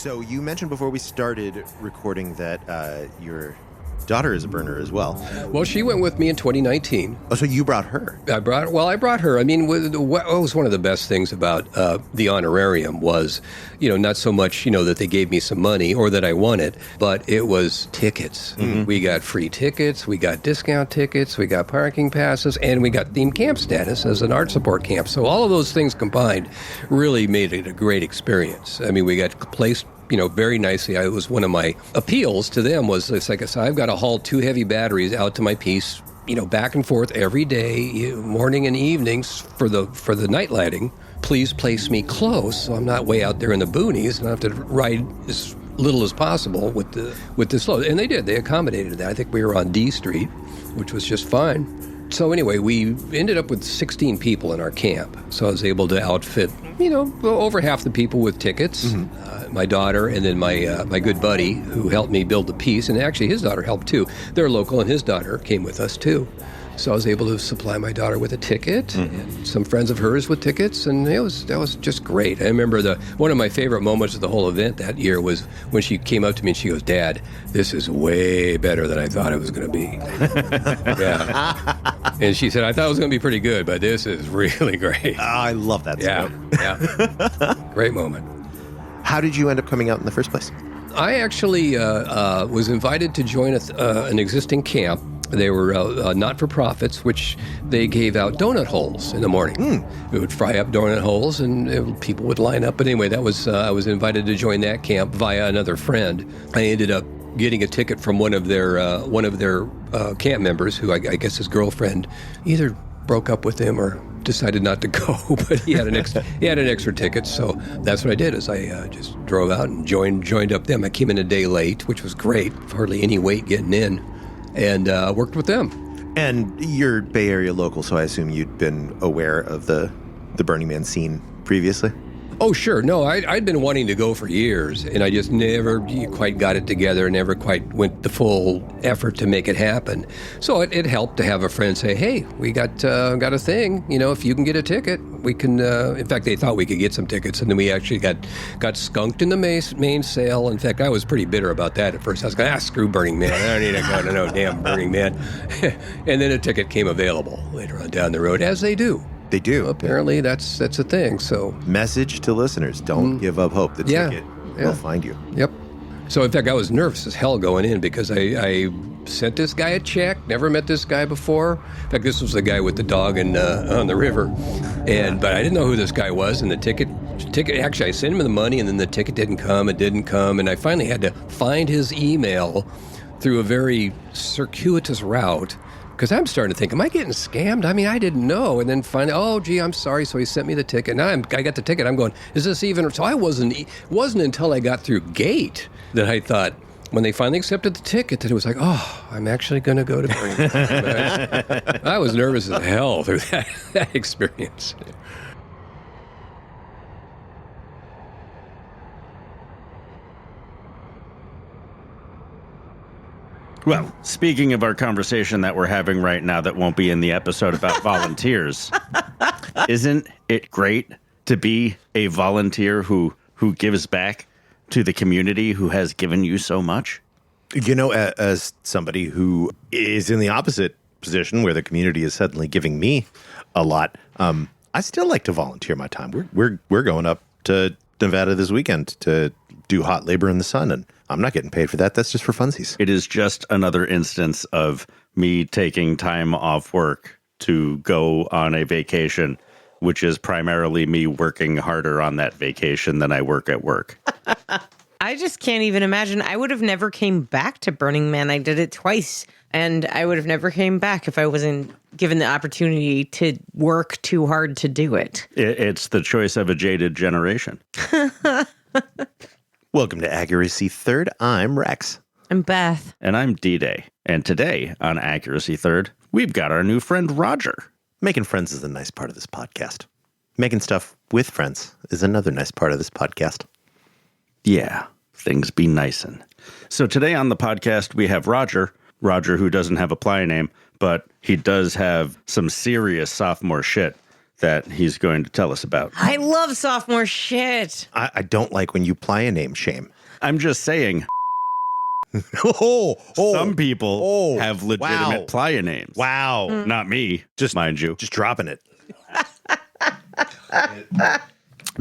So you mentioned before we started recording that your daughter is a burner as well. Well, she went with me in 2019. Oh, so you brought her? I brought her. I mean, what was one of the best things about the honorarium was, not so much, that they gave me some money or that I won it, but it was tickets. Mm-hmm. We got free tickets, we got discount tickets, we got parking passes, and we got themed camp status as an art support camp. So all of those things combined really made it a great experience. I mean, we got placed very nicely. It was one of my appeals to them was, it's like I said, I've got to haul 2 heavy batteries out to my piece, back and forth every day, morning and evenings for the night lighting. Please place me close so I'm not way out there in the boonies and I have to ride as little as possible with this load. And they did. They accommodated that. I think we were on D Street, which was just fine. So anyway, we ended up with 16 people in our camp. So I was able to outfit, over half the people with tickets. Mm-hmm. My daughter, and then my good buddy who helped me build the piece, and actually his daughter helped too. They're local, and his daughter came with us too. So I was able to supply my daughter with a ticket, mm-hmm. and some friends of hers with tickets, and that was just great. I remember one of my favorite moments of the whole event that year was when she came up to me and she goes, "Dad, this is way better than I thought it was going to be." Yeah. And she said, "I thought it was going to be pretty good, but this is really great." I love that. Yeah. Great moment. How did you end up coming out in the first place? I actually was invited to join an existing camp. They were not-for-profits, which they gave out donut holes in the morning. We would fry up donut holes, and people would line up. But anyway, I was invited to join that camp via another friend. I ended up getting a ticket from one of their camp members, who I guess his girlfriend either broke up with him or decided not to go, but he had an extra ticket, so that's what I did. Is I just drove out and joined up them. I came in a day late, which was great, hardly any wait getting in, and worked with them. And you're Bay Area local, so I assume you'd been aware of the Burning Man scene previously? Oh, sure. No, I'd been wanting to go for years, and I just never quite got it together, never quite went the full effort to make it happen. So it helped to have a friend say, "Hey, we got a thing. If you can get a ticket, we can." In fact, they thought we could get some tickets, and then we actually got skunked in the main sale. In fact, I was pretty bitter about that at first. I was going, screw Burning Man. I don't need to go to no damn Burning Man. And then a ticket came available later on down the road, as they do. They do. Well, apparently, that's a thing. So, message to listeners: don't give up hope. The ticket will find you. Yep. So, in fact, I was nervous as hell going in because I sent this guy a check. Never met this guy before. In fact, this was the guy with the dog on the river, but I didn't know who this guy was. And the ticket. Actually, I sent him the money, and then the ticket didn't come. It didn't come, and I finally had to find his email through a very circuitous route. Because I'm starting to think, am I getting scammed? I mean, I didn't know. And then finally, oh, gee, I'm sorry. So he sent me the ticket. Now I got the ticket. I'm going, is this even? So I wasn't until I got through gate that I thought, when they finally accepted the ticket, that it was like, oh, I'm actually going to go to Burning Man. I was nervous as hell through that experience. Well, speaking of our conversation that we're having right now that won't be in the episode about volunteers, isn't it great to be a volunteer who gives back to the community who has given you so much? As somebody who is in the opposite position where the community is suddenly giving me a lot, I still like to volunteer my time. We're going up to Nevada this weekend to do hot labor in the sun, and I'm not getting paid for that. That's just for funsies. It is just another instance of me taking time off work to go on a vacation, which is primarily me working harder on that vacation than I work at work. I just can't even imagine. I would have never came back to Burning Man. I did it twice, and I would have never came back if I wasn't given the opportunity to work too hard to do it. It's the choice of a jaded generation. Welcome to Accuracy Third. I'm Rex. I'm Beth. And I'm D-Day. And today on Accuracy Third, we've got our new friend Roger. Making friends is a nice part of this podcast. Making stuff with friends is another nice part of this podcast. Yeah, things be nicin'. So today on the podcast, we have Roger, who doesn't have a ply name, but he does have some serious sophomore shit that he's going to tell us about. I love sophomore shit. I don't like when you ply a name shame. I'm just saying, some people have legitimate playa names. Wow. Not me, Just mind you. Just dropping it.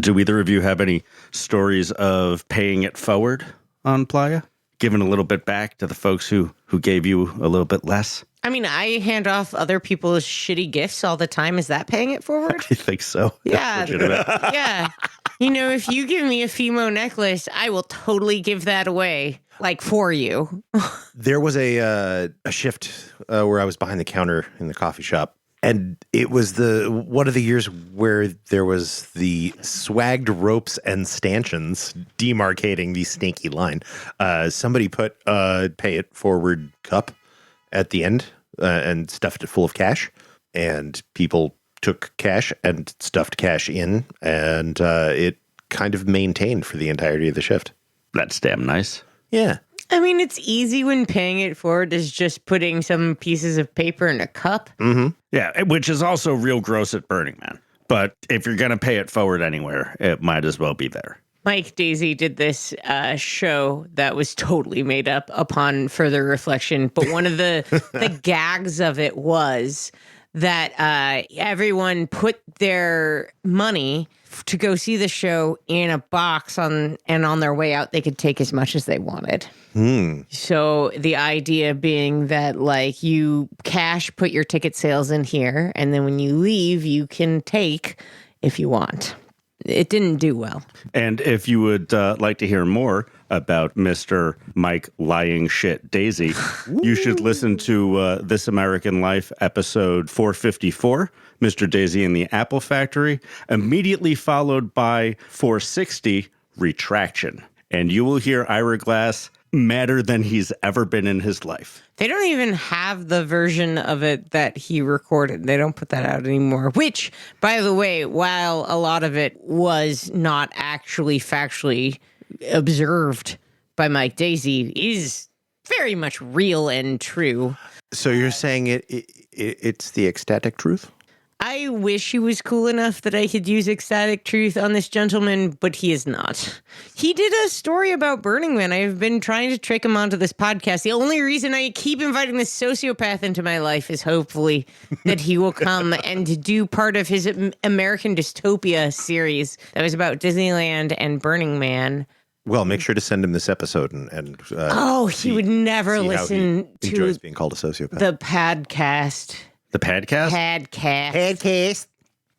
Do either of you have any stories of paying it forward on playa? Giving a little bit back to the folks who gave you a little bit less? I mean, I hand off other people's shitty gifts all the time. Is that paying it forward? I think so. Yeah. Yeah. You know, if you give me a Fimo necklace, I will totally give that away, like for you. There was a shift where I was behind the counter in the coffee shop, and it was one of the years where there was the swagged ropes and stanchions demarcating the snaky line. Somebody put a pay it forward cup at the end and stuffed it full of cash, and people took cash and stuffed cash in, and it kind of maintained for the entirety of the shift. That's damn nice. Yeah. I mean, it's easy when paying it forward is just putting some pieces of paper in a cup. Mm-hmm. Yeah, which is also real gross at Burning Man. But if you're going to pay it forward anywhere, it might as well be there. Mike Daisy did this show that was totally made up upon further reflection. But one of the gags of it was that everyone put their money to go see the show in a box and on their way out, they could take as much as they wanted. So the idea being that like you put your ticket sales in here, and then when you leave, you can take if you want. It didn't do well. And if you would like to hear more about Mr. Mike Lying Shit Daisy, you should listen to This American Life episode 454, Mr. Daisy and the Apple Factory, immediately followed by 460, Retraction. And you will hear Ira Glass madder than he's ever been in his life. They don't even have the version of it that he recorded. They don't put that out anymore, which, by the way, while a lot of it was not actually factually observed by Mike Daisy, is very much real and true. So you're saying it's the ecstatic truth? I wish he was cool enough that I could use ecstatic truth on this gentleman, but he is not. He did a story about Burning Man. I've been trying to trick him onto this podcast. The only reason I keep inviting this sociopath into my life is hopefully that he will come and do part of his American Dystopia series that was about Disneyland and Burning Man. Well, make sure to send him this episode and he would never listen to enjoys being called a sociopath. The podcast. The Padcast? Padcast.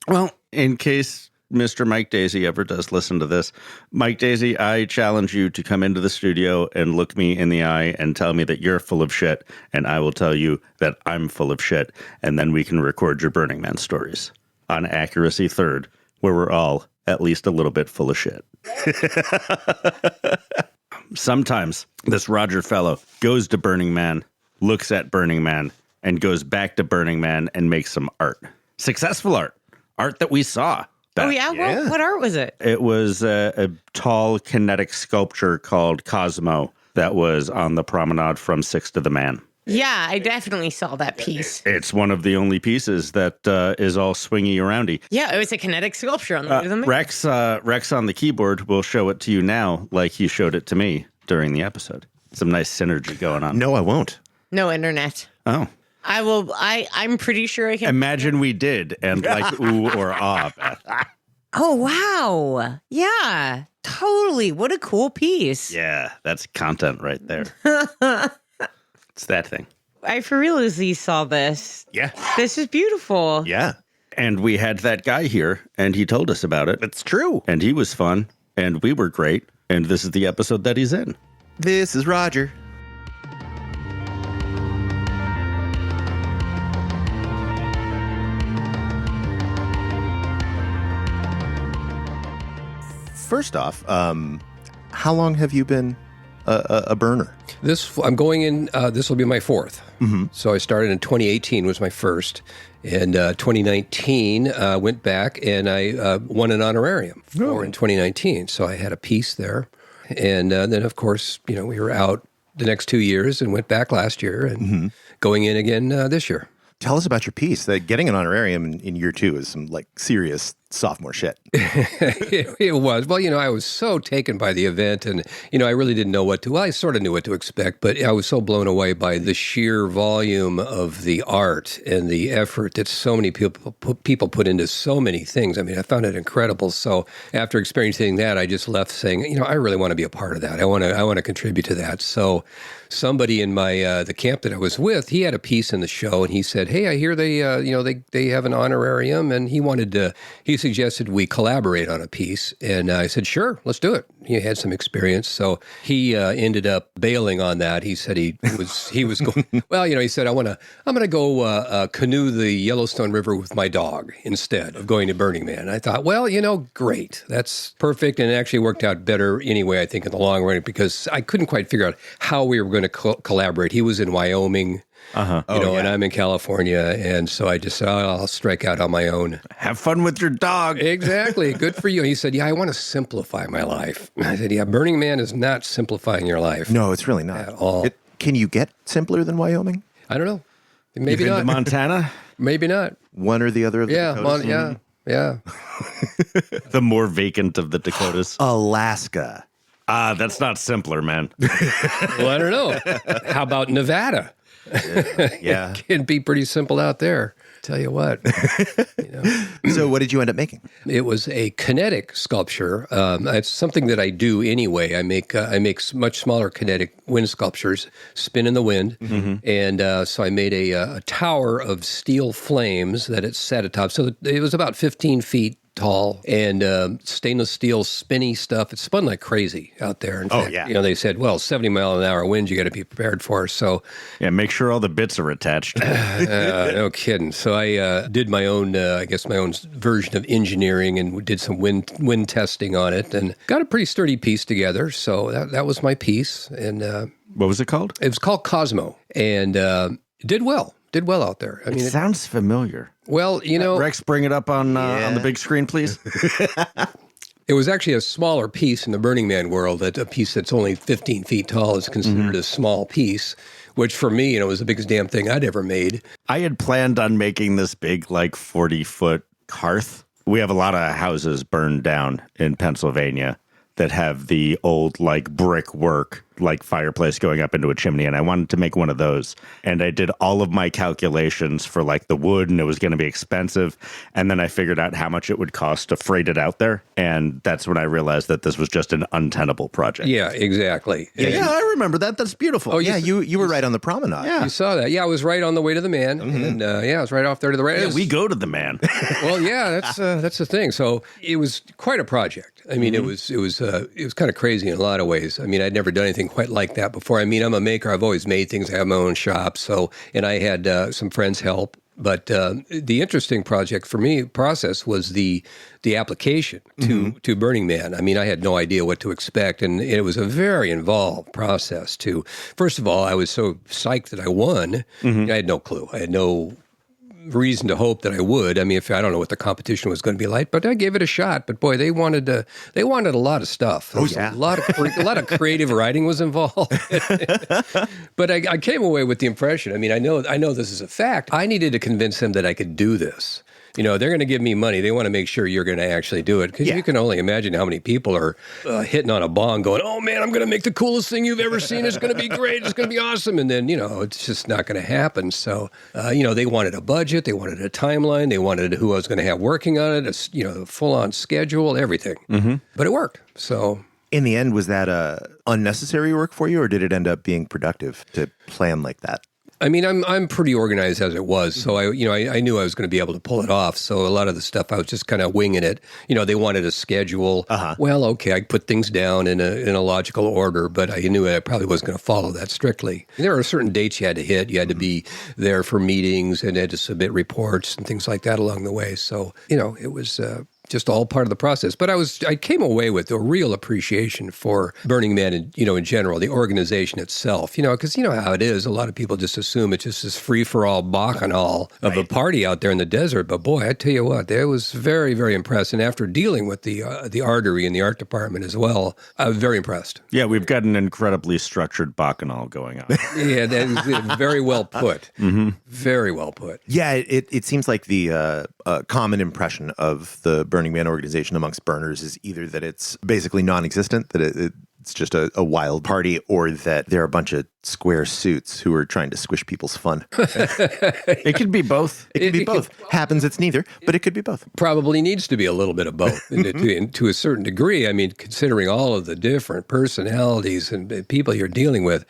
Well, in case Mr. Mike Daisy ever does listen to this, Mike Daisy, I challenge you to come into the studio and look me in the eye and tell me that you're full of shit, and I will tell you that I'm full of shit, and then we can record your Burning Man stories on Accuracy Third, where we're all at least a little bit full of shit. Sometimes this Roger fellow goes to Burning Man, looks at Burning Man, and goes back to Burning Man and makes some art. Successful art. Art that we saw. Oh, yeah? What art was it? It was a tall kinetic sculpture called Cosmo that was on the promenade from Six to the Man. Yeah, I definitely saw that piece. It's one of the only pieces that is all swingy aroundy. Yeah, it was a kinetic sculpture on the Man. Rex on the keyboard will show it to you now like he showed it to me during the episode. Some nice synergy going on. No, I won't. No internet. Oh. I will. I'm pretty sure I can. Imagine we did, and like ooh or ah, Beth. Oh, wow. Yeah, totally. What a cool piece. Yeah, that's content right there. It's that thing. I for realisly saw this. Yeah. This is beautiful. Yeah. And we had that guy here, and he told us about it. It's true. And he was fun, and we were great, and this is the episode that he's in. This is Roger. First off, how long have you been a burner? I'm going in, this will be my fourth. Mm-hmm. So I started in 2018 was my first. And 2019 went back and I won an honorarium in 2019. So I had a piece there. And then, of course, we were out the next 2 years and went back last year and going in again this year. Tell us about your piece. That getting an honorarium in year two is some like serious sophomore shit. It was. Well, I was so taken by the event, and, I really didn't know what to, well, I sort of knew what to expect, but I was so blown away by the sheer volume of the art and the effort that so many people put into so many things. I mean, I found it incredible. So after experiencing that, I just left saying, I really want to be a part of that. I want to contribute to that. So somebody in my the camp that I was with, he had a piece in the show, and he said, "Hey, I hear they have an honorarium," and he suggested we collaborate on a piece, and I said, "Sure, let's do it." He had some experience, so he ended up bailing on that. He said he was going. Well, he said, I'm going to go canoe the Yellowstone River with my dog instead of going to Burning Man. And I thought, well, great, that's perfect, and it actually worked out better anyway. I think in the long run, because I couldn't quite figure out how we were going to collaborate. He was in Wyoming. And I'm in California, and so I just said, I'll strike out on my own. Have fun with your dog. Exactly. Good for you. He said, I want to simplify my life. I said, Burning Man is not simplifying your life. No, it's really not. At all. Can you get simpler than Wyoming? I don't know. Maybe You've not. been to Montana? Maybe not. One or the other of the Dakotas? Yeah. The more vacant of the Dakotas. Alaska. That's not simpler, man. Well, I don't know. How about Nevada? Yeah. It can be pretty simple out there. Tell you what. So what did you end up making? It was a kinetic sculpture. It's something that I do anyway. I make much smaller kinetic wind sculptures, spin in the wind. Mm-hmm. And so I made a tower of steel flames that it sat atop. So it was about 15 feet tall, and stainless steel spinny stuff. It spun like crazy out there. In fact, they said, 70-mile-an-hour winds you got to be prepared for. So yeah, make sure all the bits are attached. No kidding. So I did my own, my own version of engineering, and did some wind testing on it, and got a pretty sturdy piece together. So that was my piece. And what was it called? It was called Cosmo, and it did well. Did well out there. I mean, it sounds familiar. Well, Rex, bring it up on the big screen, please. It was actually a smaller piece in the Burning Man world. That a piece that's only 15 feet tall is considered a small piece, which for me, was the biggest damn thing I'd ever made. I had planned on making this big, 40-foot hearth. We have a lot of houses burned down in Pennsylvania that have the old, brickwork, fireplace going up into a chimney, and I wanted to make one of those. And I did all of my calculations for, the wood, and it was going to be expensive. And then I figured out how much it would cost to freight it out there, and that's when I realized that this was just an untenable project. Yeah, exactly. Yeah, I remember that. That's beautiful. Oh, yeah, you were right on the promenade. Yeah. You saw that. Yeah, I was right on the way to the Man, and I was right off there to the right. Yeah, we go to the Man. Well, yeah, that's the thing. So it was quite a project. I mean, it was kind of crazy in a lot of ways. I mean, I'd never done anything quite like that before. I mean, I'm a maker. I've always made things. I have my own shop. So, and I had some friends help. But the interesting process was the application to Burning Man. I mean, I had no idea what to expect, and it was a very involved process. First of all, I was so psyched that I won. I had no clue. I had no reason to hope that I would. I mean, I don't know what the competition was going to be like, but I gave it a shot. But boy, they wanted a lot of stuff. A lot of creative writing was involved. But I came away with the impression. I mean, I know this is a fact. I needed to convince them that I could do this. They're going to give me money. They want to make sure you're going to actually do it. Because you can only imagine how many people are hitting on a bong going, oh, man, I'm going to make the coolest thing you've ever seen. It's going to be great. It's going to be awesome. And then, it's just not going to happen. So, they wanted a budget. They wanted a timeline. They wanted who I was going to have working on it, a full-on schedule, everything. Mm-hmm. But it worked. So in the end, was that unnecessary work for you, or did it end up being productive to plan like that? I mean, I'm pretty organized as it was, so I knew I was going to be able to pull it off. So a lot of the stuff I was just kind of winging it. They wanted a schedule. Well, okay, I put things down in a logical order, but I knew I probably wasn't going to follow that strictly. There are certain dates you had to hit. You had to be there for meetings and had to submit reports and things like that along the way. So it was just all part of the process. But I came away with a real appreciation for Burning Man, in general, the organization itself, because how it is. A lot of people just assume it's just this free-for-all bacchanal of a party out there in the desert. But boy, I tell you what, it was very, very impressed. And after dealing with the artery and the art department as well, I was very impressed. Yeah, we've got an incredibly structured bacchanal going on. Yeah, that is very well put. Mm-hmm. Very well put. Yeah, it seems like the common impression of the Burning Man organization amongst burners is either that it's basically non-existent, that it's just a wild party, or that they're a bunch of square suits who are trying to squish people's fun. It could be both. It could be both. Happens it's neither, but it could be both. Probably needs to be a little bit of both to a certain degree. I mean, considering all of the different personalities and people you're dealing with,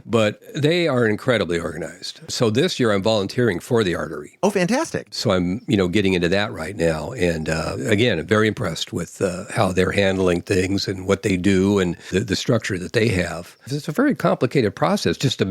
but they are incredibly organized. So this year I'm volunteering for the Artery. Oh, fantastic. So I'm, getting into that right now. And again, I'm very impressed with how they're handling things and what they do and the structure that they have. It's a very complicated process just to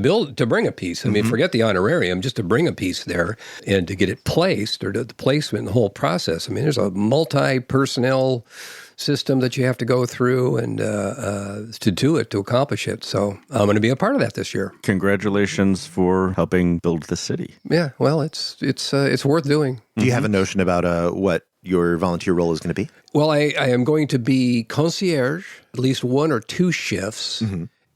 bring a piece. I mean, forget the honorarium, just to bring a piece there and to get it placed, or the placement, the whole process. I mean, there's a multi-personnel system that you have to go through and to do it, to accomplish it. So I'm going to be a part of that this year. Congratulations for helping build the city. Yeah, well, it's worth doing. Do you have a notion about what your volunteer role is going to be? Well, I am going to be concierge, at least 1 or 2 shifts.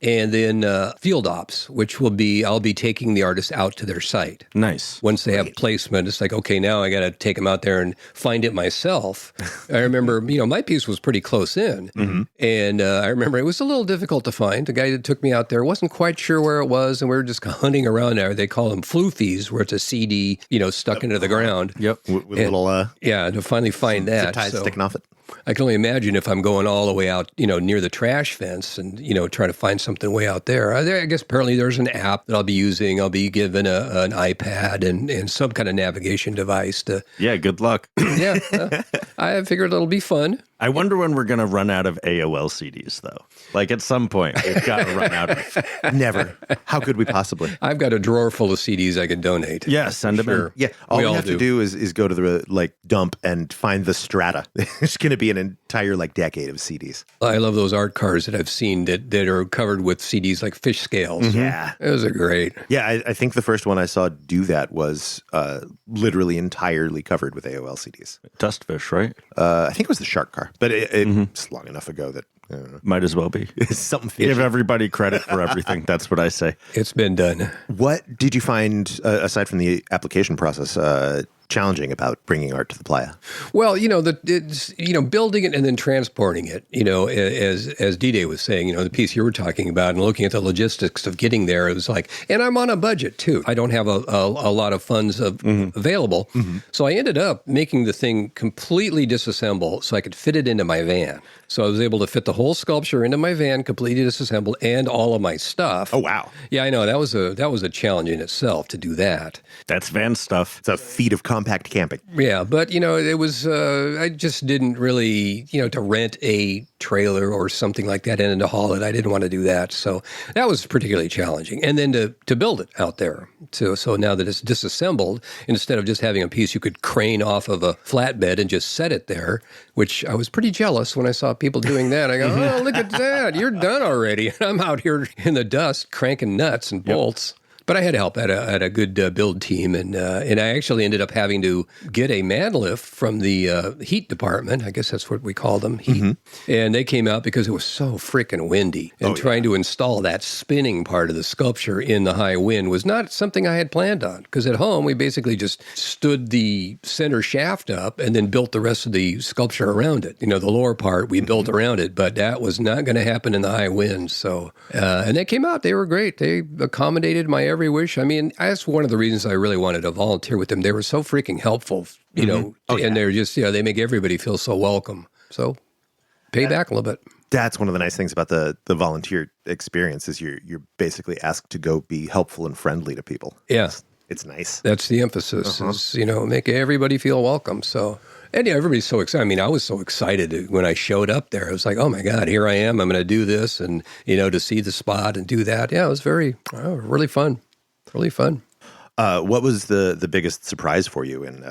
And then field ops, which will be, I'll be taking the artists out to their site. Nice. Once they have placement, it's like, okay, now I got to take them out there and find it myself. I remember, my piece was pretty close in. And I remember it was a little difficult to find. The guy that took me out there wasn't quite sure where it was, and we were just hunting around there. They call them floofies, where it's a CD, stuck into the ground. Yep. With little Yeah, to finally find that. zip ties sticking off it. I can only imagine if I'm going all the way out, near the trash fence and, trying to find something way out there. I guess apparently there's an app that I'll be using. I'll be given an iPad and some kind of navigation device to. Yeah, good luck. Yeah, I figured it'll be fun. I wonder when we're going to run out of AOL CDs, though. Like at some point, we've got to run out of. Never. How could we possibly? I've got a drawer full of CDs I can donate. Yeah, send them in. Yeah, all we all have to do is go to the dump and find the strata. It's going to be an entire decade of CDs. I love those art cards that I've seen that are covered with CDs like fish scales. Yeah. Those are great. Yeah, I think the first one I saw do that was literally entirely covered with AOL CDs. Dustfish, right? I think it was the Shark Car, but it's long enough ago that I don't know. Might as well be. It's something fishy. Give everybody credit for everything. That's what I say. It's been done. What did you find, aside from the application process, challenging about bringing art to the playa? Well, it's building it and then transporting it. As D-Day was saying, the piece you were talking about, and looking at the logistics of getting there, it was like, and I'm on a budget too. I don't have a lot of funds available, so I ended up making the thing completely disassemble so I could fit it into my van. So I was able to fit the whole sculpture into my van, completely disassembled, and all of my stuff. Oh wow! Yeah, I know that was a challenge in itself to do that. That's van stuff. It's a feat of compact camping. Yeah, but it was I just didn't really to rent a trailer or something like that and to haul it. I didn't want to do that, so that was particularly challenging. And then to build it out there. So now that it's disassembled, instead of just having a piece you could crane off of a flatbed and just set it there, which I was pretty jealous when I saw people doing that. I go, oh, look at that, you're done already. And I'm out here in the dust cranking nuts and bolts. But I had help at a good build team, and I actually ended up having to get a man lift from the heat department. I guess that's what we call them, heat. And they came out because it was so freaking windy. And trying to install that spinning part of the sculpture in the high wind was not something I had planned on. Because at home, we basically just stood the center shaft up and then built the rest of the sculpture around it. The lower part, we built around it. But that was not going to happen in the high wind. So, and they came out. They were great. They accommodated my every wish. I mean, that's one of the reasons I really wanted to volunteer with them. They were so freaking helpful, and they're just, they make everybody feel so welcome. So pay back a little bit. That's one of the nice things about the volunteer experience is you're basically asked to go be helpful and friendly to people. Yeah. It's nice. That's the emphasis is, make everybody feel welcome. So, and everybody's so excited. I mean, I was so excited when I showed up there. I was like, oh my God, here I am. I'm going to do this and, to see the spot and do that. Yeah, it was really fun. Really fun. What was the biggest surprise for you in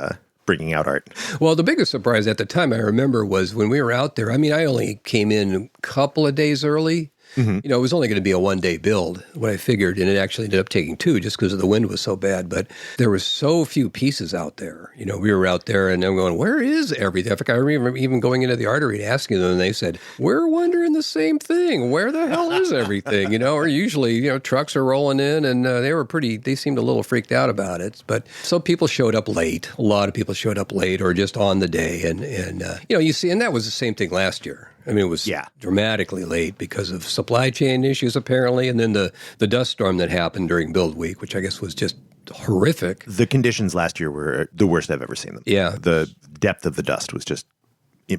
bringing out art? Well, the biggest surprise at the time I remember was when we were out there. I mean, I only came in a couple of days early. it was only going to be a one-day build, what I figured, and it actually ended up taking 2 just because the wind was so bad. But there were so few pieces out there. We were out there, and I'm going, where is everything? I remember even going into the artery and asking them, and they said, we're wondering the same thing. Where the hell is everything? Or usually, trucks are rolling in, and they seemed a little freaked out about it. But some people showed up late. A lot of people showed up late or just on the day, and you see, and that was the same thing last year. I mean, it was dramatically late because of supply chain issues, apparently, and then the dust storm that happened during build week, which I guess was just horrific. The conditions last year were the worst I've ever seen them. Yeah. The depth of the dust was just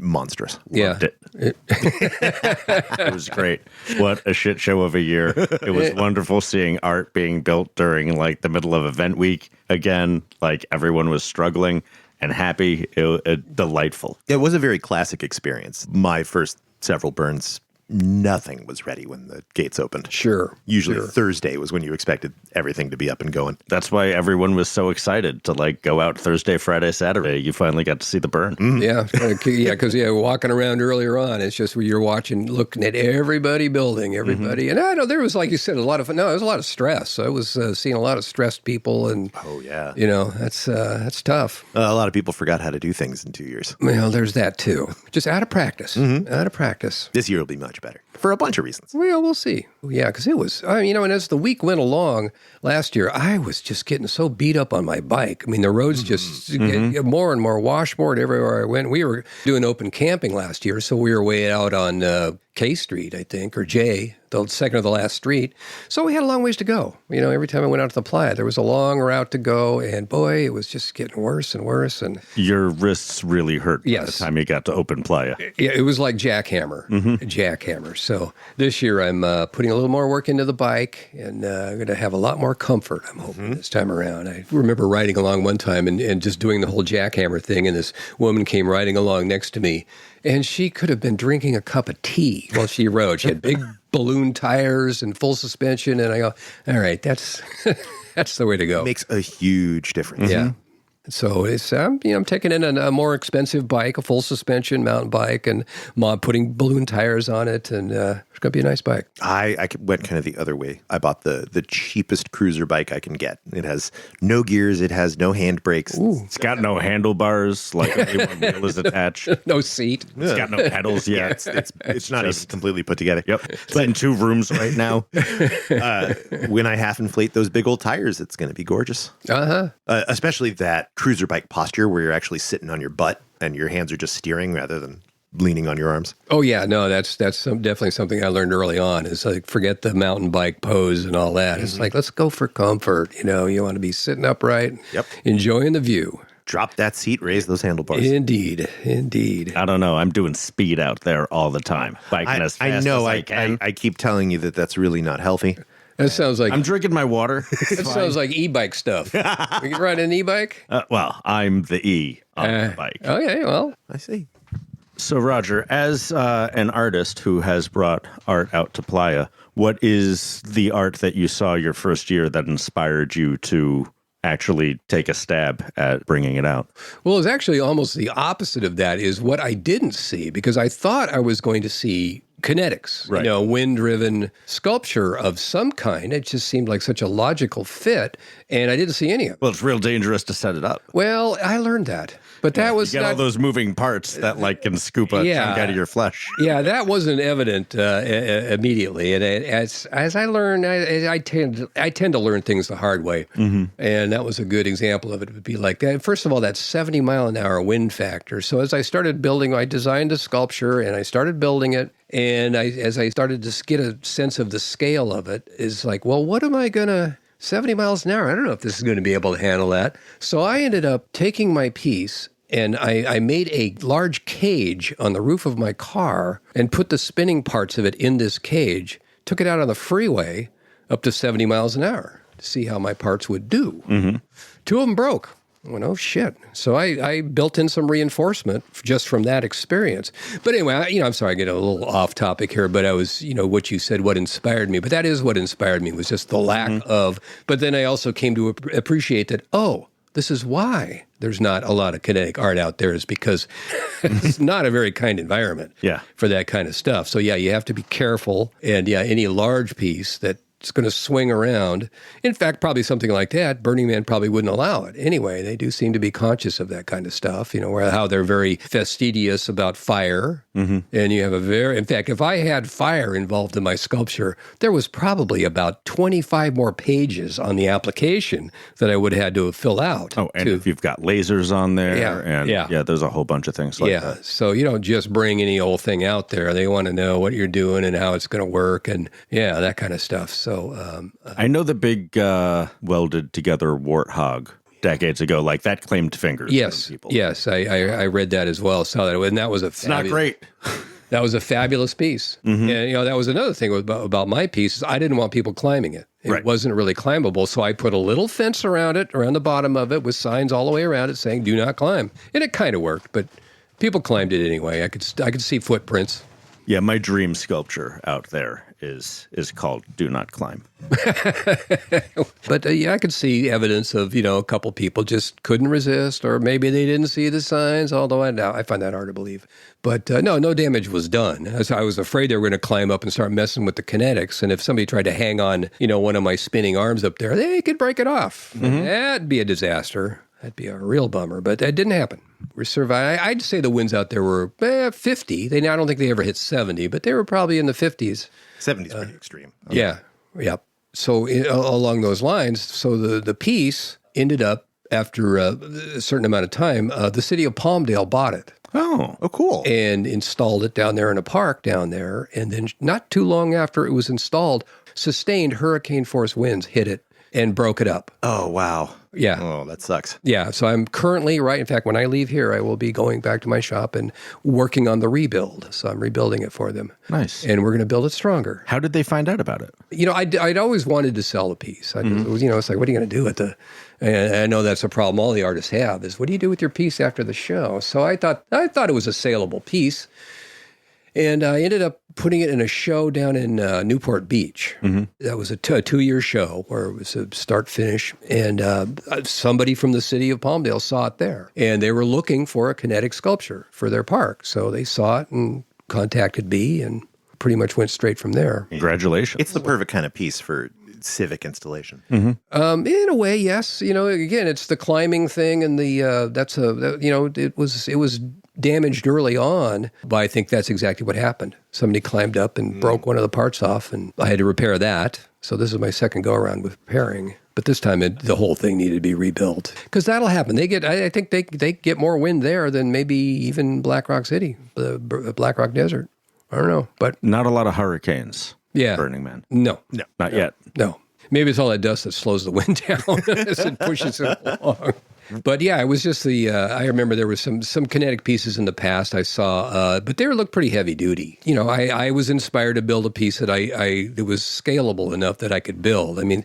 monstrous. Yeah. It was great. What a shit show of a year. It was wonderful seeing art being built during the middle of event week. Again, everyone was struggling and happy. Delightful. It was a very classic experience. My first several burns, nothing was ready when the gates opened. Sure. Usually Thursday was when you expected everything to be up and going. That's why everyone was so excited to go out Thursday, Friday, Saturday. You finally got to see the burn. Yeah, because walking around earlier on, it's just where you're looking at everybody building, everybody. And I know there was, like you said, there was a lot of stress. I was seeing a lot of stressed people, and that's tough. A lot of people forgot how to do things in 2 years. Well, there's that too. Just out of practice. Out of practice. This year will be much better for a bunch of reasons. Well, we'll see. Yeah, because it was, and as the week went along last year, I was just getting so beat up on my bike. I mean, the roads just get more and more washboard everywhere I went. We were doing open camping last year, so we were way out on K Street, I think, or J, the second or the last street. So we had a long ways to go. Every time I went out to the playa, there was a long route to go, and boy, it was just getting worse and worse. And your wrists really hurt by the time you got to open playa. Yeah, it was like jackhammer. So this year I'm putting a little more work into the bike, and I'm going to have a lot more comfort, I'm hoping, this time around. I remember riding along one time and just doing the whole jackhammer thing, and this woman came riding along next to me, and she could have been drinking a cup of tea while she rode. She had big balloon tires and full suspension, and I go, all right, that's the way to go. It makes a huge difference. Yeah. So it's I'm taking in a more expensive bike, a full suspension mountain bike, and putting balloon tires on it, and it's going to be a nice bike. I went kind of the other way. I bought the cheapest cruiser bike I can get. It has no gears. It has no handbrakes. It's got no handlebars, only one wheel is attached. No seat. It's got no pedals yet. It's not even completely put together. Yep. It's in 2 rooms right now. When I half inflate those big old tires, it's going to be gorgeous. Especially that cruiser bike posture where you're actually sitting on your butt and your hands are just steering rather than leaning on your arms. Oh yeah, no, that's definitely something I learned early on. Is forget the mountain bike pose and all that. It's let's go for comfort. You want to be sitting upright, enjoying the view. Drop that seat, raise those handlebars. Indeed. I don't know. I'm doing speed out there all the time, biking as fast as I can. I keep telling you that's really not healthy. That sounds like I'm drinking my water. That sounds like e-bike stuff. You can ride an e-bike? Well, I'm the E on the bike. Okay, well. I see. So, Roger, as an artist who has brought art out to Playa, what is the art that you saw your first year that inspired you to actually take a stab at bringing it out? Well, it's actually almost the opposite of that is what I didn't see, because I thought I was going to see kinetics, right. Wind-driven sculpture of some kind. It just seemed like such a logical fit, and I didn't see any of it. Well, it's real dangerous to set it up. Well, I learned that. But that was you get all those moving parts that can scoop a chunk out of your flesh. Yeah, that wasn't evident immediately. And as I learn, I tend to learn things the hard way. And that was a good example of it. It would be like that. First of all, that 70 mile an hour wind factor. So as I started building, I designed a sculpture and I started building it. And as I started to get a sense of the scale of it, is like, well, what am I going to... 70 miles an hour, I don't know if this is going to be able to handle that. So I ended up taking my piece and I made a large cage on the roof of my car and put the spinning parts of it in this cage, took it out on the freeway up to 70 miles an hour to see how my parts would do. 2 of them broke. I went, oh, shit. So I built in some reinforcement just from that experience. But anyway, I'm sorry, I get a little off topic here, but I was, what you said, what inspired me. But that is what inspired me was just the lack of, but then I also came to appreciate that, This is why there's not a lot of kinetic art out there, is because it's not a very kind environment for that kind of stuff. So, yeah, you have to be careful. And, yeah, any large piece that's going to swing around, in fact, probably something like that, Burning Man probably wouldn't allow it. Anyway, they do seem to be conscious of that kind of stuff, where how they're very fastidious about fire. Mm-hmm. And you have in fact, if I had fire involved in my sculpture, there was probably about 25 more pages on the application that I would have had to fill out. Oh, and if you've got lasers on there, there's a whole bunch of things like that. So you don't just bring any old thing out there. They want to know what you're doing and how it's going to work and, that kind of stuff. So I know the big welded together warthog decades ago, like that claimed fingers. Yes, from people. Yes, I read that as well. Saw that, and that was it's not great. That was a fabulous piece. Mm-hmm. And that was another thing about my piece. Is I didn't want people climbing it. It wasn't really climbable, so I put a little fence around the bottom of it, with signs all the way around it saying "Do not climb," and it kind of worked. But people climbed it anyway. I could see footprints. Yeah, my dream sculpture out there is called "Do Not Climb." But I could see evidence of a couple people just couldn't resist, or maybe they didn't see the signs. Although I find that hard to believe. But no damage was done. I was afraid they were going to climb up and start messing with the kinetics. And if somebody tried to hang on, one of my spinning arms up there, they could break it off. Mm-hmm. That'd be a disaster. That'd be a real bummer, but that didn't happen. We survived. I'd say the winds out there were 50. I don't think they ever hit 70, but they were probably in the 50s. 70 is pretty extreme. Yeah. So along those lines, so the piece ended up, after a certain amount of time, the city of Palmdale bought it. Oh, cool. And installed it down there in a park down there. And then not too long after it was installed, sustained hurricane force winds hit it and broke it up. Oh, wow. Yeah. Oh, that sucks. Yeah. So I'm currently, in fact, when I leave here, I will be going back to my shop and working on the rebuild. So I'm rebuilding it for them. Nice. And we're going to build it stronger. How did they find out about it? I'd always wanted to sell the piece. It's like, what are you going to do with and I know that's a problem all the artists have, is what do you do with your piece after the show? So I thought it was a saleable piece. And I ended up putting it in a show down in Newport Beach. Mm-hmm. That was a 2-year show where it was a start-finish. And somebody from the city of Palmdale saw it there. And they were looking for a kinetic sculpture for their park. So they saw it and contacted me and pretty much went straight from there. Congratulations. It's the perfect kind of piece for civic installation. Mm-hmm. In a way, yes. Again, it's the climbing thing, and it was damaged early on, but I think that's exactly what happened. Somebody climbed up and broke one of the parts off, and I had to repair that. So this is my second go-around with repairing. But this time, the whole thing needed to be rebuilt. Because that'll happen. I think they get more wind there than maybe even Black Rock City, the Black Rock Desert. I don't know, but not a lot of hurricanes. Yeah, Burning Man. No, not yet. No, maybe it's all that dust that slows the wind down as it pushes it along. But yeah, it was just I remember there was some kinetic pieces in the past I saw, but they looked pretty heavy duty. I was inspired to build a piece that it was scalable enough that I could build. I mean,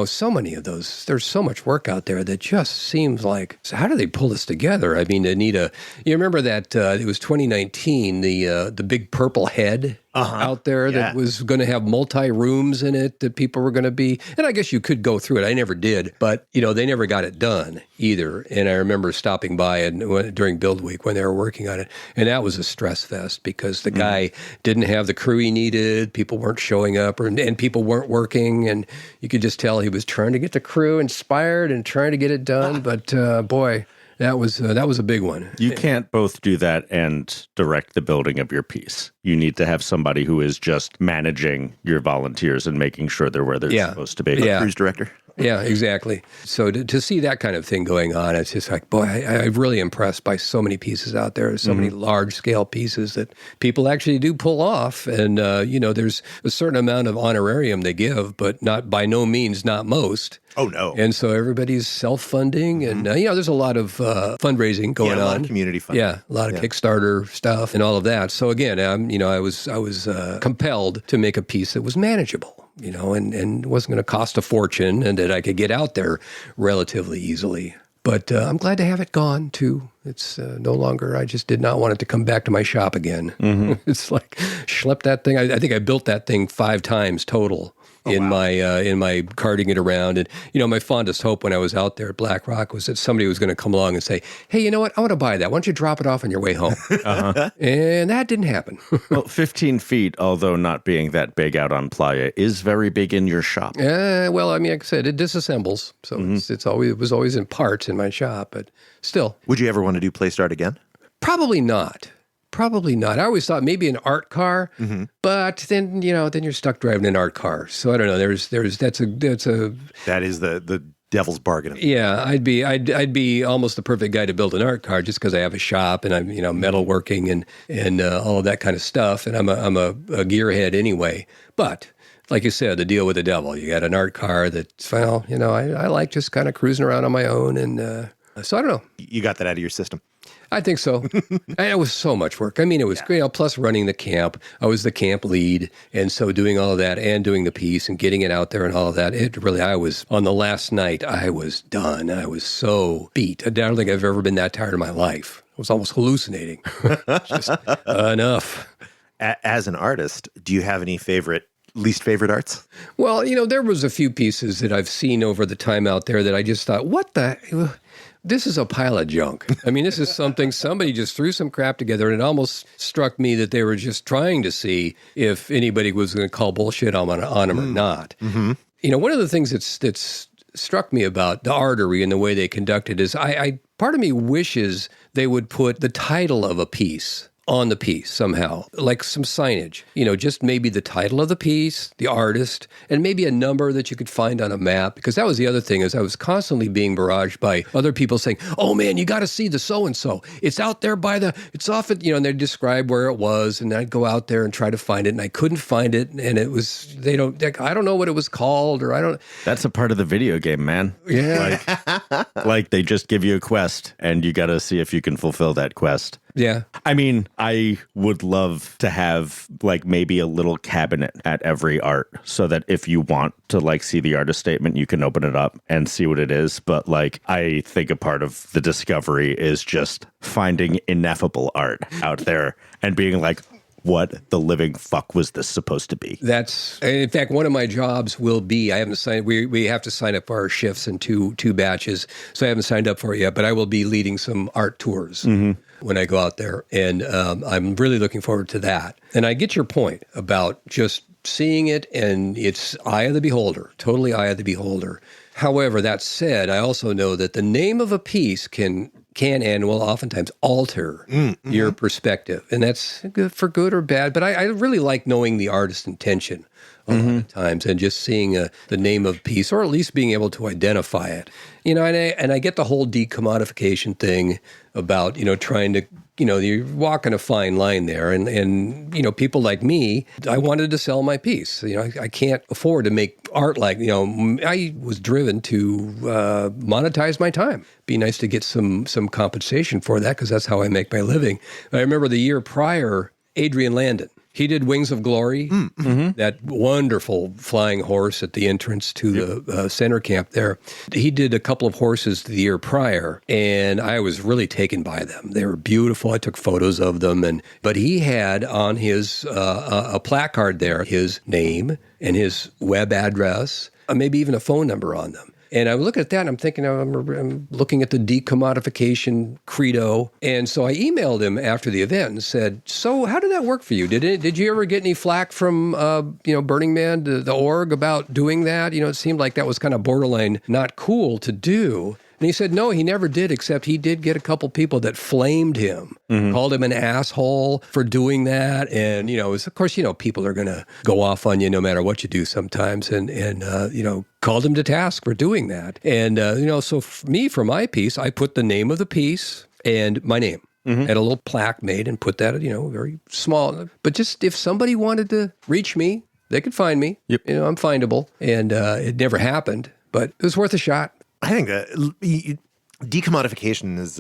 so many of those, there's so much work out there that just seems like, so how do they pull this together? I mean, you remember that it was 2019, the big purple head out there that was going to have multi-rooms in it that people were going to be, and I guess you could go through it. I never did, but they never got it done either. And I remember stopping by during build week when they were working on it, and that was a stress fest because the guy didn't have the crew he needed. People weren't showing up, and people weren't working, and you could just tell he was trying to get the crew inspired and trying to get it done. But boy, that was a big one. You can't both do that and direct the building of your piece. You need to have somebody who is just managing your volunteers and making sure they're where they're supposed to be. Yeah. Cruise director. Yeah, exactly. So to see that kind of thing going on, it's just like, boy, I'm really impressed by so many pieces out there, so many large-scale pieces that people actually do pull off. And, there's a certain amount of honorarium they give, but by no means not most. Oh, no. And so everybody's self-funding, and, there's a lot of fundraising going on. A lot of community funding. Yeah, a lot of Kickstarter stuff and all of that. So again, I was compelled to make a piece that was manageable. And wasn't going to cost a fortune, and that I could get out there relatively easily. But I'm glad to have it gone, too. It's no longer, I just did not want it to come back to my shop again. Mm-hmm. It's like, schlepp that thing. I think I built that thing 5 times total. in my carting it around. And, my fondest hope when I was out there at Black Rock was that somebody was going to come along and say, hey, you know what? I want to buy that. Why don't you drop it off on your way home? And that didn't happen. Well, 15 feet, although not being that big out on Playa, is very big in your shop. Well, I mean, like I said, it disassembles. So it was always in parts in my shop, but still. Would you ever want to do place art again? Probably not. I always thought maybe an art car, but then you're stuck driving an art car. So I don't know. That is the devil's bargain. Yeah, I'd be almost the perfect guy to build an art car just because I have a shop and I'm metalworking and all of that kind of stuff, and I'm a gearhead anyway. But like you said, the deal with the devil. You got an art car that's I like just kind of cruising around on my own, and so I don't know. You got that out of your system. I think so. And it was so much work. I mean, it was great. Plus running the camp. I was the camp lead. And so doing all of that and doing the piece and getting it out there and all of that, I was, on the last night, I was done. I was so beat. I don't think I've ever been that tired in my life. I was almost hallucinating. Just enough. As an artist, do you have any least favorite arts? Well, there was a few pieces that I've seen over the time out there that I just thought, this is a pile of junk. I mean, this is something somebody just threw some crap together, and it almost struck me that they were just trying to see if anybody was going to call bullshit on them or not. Mm-hmm. One of the things that's struck me about the artery and the way they conduct it is part of me wishes they would put the title of a piece on the piece somehow, like some signage, just maybe the title of the piece, the artist, and maybe a number that you could find on a map. Because that was the other thing, is I was constantly being barraged by other people saying, oh man, you got to see the so-and-so. It's out there it's off at, and they'd describe where it was, and I'd go out there and try to find it, and I couldn't find it, and it was, I don't know what it was called, or I don't. That's a part of the video game, man. Yeah. Like they just give you a quest, and you got to see if you can fulfill that quest. Yeah. I mean, I would love to have like maybe a little cabinet at every art so that if you want to like see the artist statement, you can open it up and see what it is. But like, I think a part of the discovery is just finding ineffable art out there and being like, what the living fuck was this supposed to be? That's, in fact, one of my jobs will be, I haven't signed, we have to sign up for our shifts in two batches, so I haven't signed up for it yet, but I will be leading some art tours when I go out there, and I'm really looking forward to that. And I get your point about just seeing it, and it's eye of the beholder, totally eye of the beholder. However, that said, I also know that the name of a piece can and will oftentimes alter your perspective. And that's good for good or bad. But I really like knowing the artist's intention a lot of times and just seeing the name of a piece, or at least being able to identify it. And I get the whole decommodification thing about, trying to, you're walking a fine line there. And people like me, I wanted to sell my piece. I can't afford to make art like, I was driven to monetize my time. Be nice to get some compensation for that, because that's how I make my living. I remember the year prior, Adrian Landon. He did Wings of Glory, that wonderful flying horse at the entrance to the center camp there. He did a couple of horses the year prior, and I was really taken by them. They were beautiful. I took photos of them, but he had on his a placard there his name and his web address, maybe even a phone number on them. And I look at that and I'm thinking, I'm looking at the decommodification credo. And so I emailed him after the event and said, so how did that work for you? Did you ever get any flack from, Burning Man, the org, about doing that? It seemed like that was kind of borderline not cool to do. And he said, no, he never did, except he did get a couple people that flamed him, called him an asshole for doing that. And, of course, people are going to go off on you no matter what you do sometimes. And called him to task for doing that. And, so for my piece, I put the name of the piece and my name. Had a little plaque made and put that, very small. But just if somebody wanted to reach me, they could find me. Yep. I'm findable. And it never happened, but it was worth a shot. I think decommodification is